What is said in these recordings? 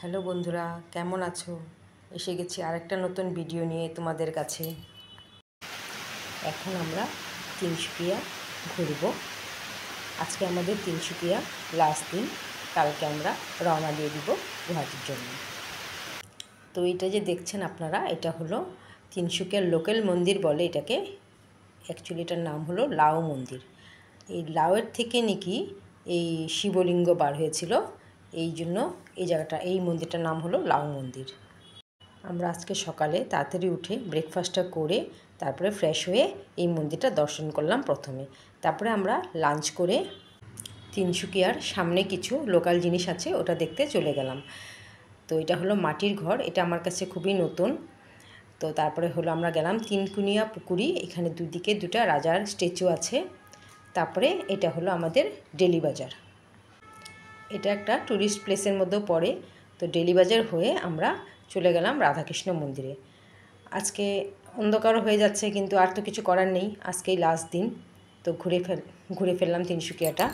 Hello বন্ধুরা, কেমন আছো? এসে গেছি আরেকটা নতুন ভিডিও নিয়ে তোমাদের কাছে। এখন আমরা তিনসুকিয়া ঘুরব। আজকে আমাদের তিনসুকিয়া লাস্ট দিন। কালকে আমরা রওনা দিয়ে দিব গুয়াহাটির জন্য। তো এটা যে দেখছেন আপনারা, এটা হলো তিনসুকিয়ার লোকাল মন্দির বলে এটাকে। অ্যাকচুয়ালি এটার নাম হলো লাও মন্দির। এই লাউয়ের থেকে নাকি এই শিবলিঙ্গ বার হয়েছিল, এই জন্য এই জায়গাটা, এই মন্দিরটার নাম হলো লাউ মন্দির। আমরা আজকে সকালে তাড়াতাড়ি উঠে ব্রেকফাস্টটা করে তারপরে ফ্রেশ হয়ে এই মন্দিরটা দর্শন করলাম প্রথমে। তারপরে আমরা লাঞ্চ করে তিনসুকিয়ার সামনে কিছু লোকাল জিনিস আছে ওটা দেখতে চলে গেলাম। তো এটা হলো মাটির ঘর, এটা আমার কাছে খুবই নতুন। তো তারপরে হলো আমরা গেলাম তিনকুনিয়া পুকুরি, এখানে দুদিকে দুটা রাজার স্ট্যাচু আছে। তারপরে এটা হলো আমাদের ডেলি বাজার। এটা একটা ট্যুরিস্ট প্লেসের মধ্যেও পড়ে। তো ডেলি বাজার হয়ে আমরা চলে গেলাম রাধাকৃষ্ণ মন্দিরে। আজকে অন্ধকারও হয়ে যাচ্ছে, কিন্তু আর তো কিছু করার নেই, আজকেই লাস্ট দিন। তো ঘুরে ফেললাম তিনসুকিয়াটা।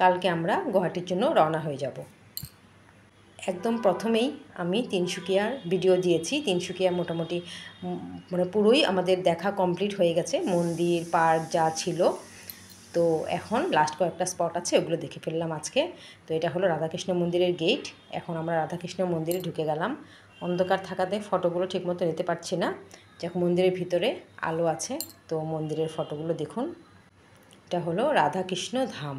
কালকে আমরা গুয়াহাটির জন্য রওনা হয়ে যাব। একদম প্রথমেই আমি তিনসুকিয়ার ভিডিও দিয়েছি। তিনসুকিয়া মোটামুটি মানে পুরোই আমাদের দেখা কমপ্লিট হয়ে গেছে, মন্দির পার্ক যা ছিল। তো এখন লাস্ট কয়েকটা স্পট আছে, ওগুলো দেখে ফেললাম আজকে। তো এটা হলো রাধাকৃষ্ণ মন্দিরের গেট। এখন আমরা রাধাকৃষ্ণ মন্দিরে ঢুকে গেলাম। অন্ধকার থাকাতে ফটোগুলো ঠিকমতো নিতে পারছি না। যখন মন্দিরের ভিতরে আলো আছে, তো মন্দিরের ফটোগুলো দেখুন। এটা হলো রাধাকৃষ্ণ ধাম।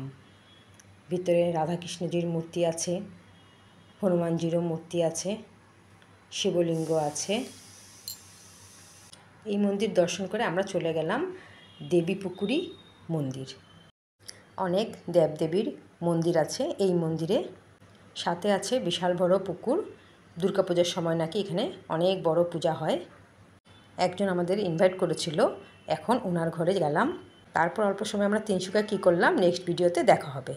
ভিতরে রাধাকৃষ্ণজির মূর্তি আছে, হনুমানজিরও মূর্তি আছে, শিবলিঙ্গ আছে। এই মন্দির দর্শন করে আমরা চলে গেলাম দেবীপুকুরি মন্দির। অনেক দেবদেবীর মন্দির আছে এই মন্দিরে, সাথে আছে বিশাল বড় পুকুর। দুর্গাপূজার সময় নাকি এখানে অনেক বড় পূজা হয়। একজন আমাদের ইনভাইট করেছিল, এখন ওনার ঘরে গেলাম। তারপর অল্প সময় আমরা তিনসুকিয়া কী করলাম নেক্সট ভিডিওতে দেখা হবে।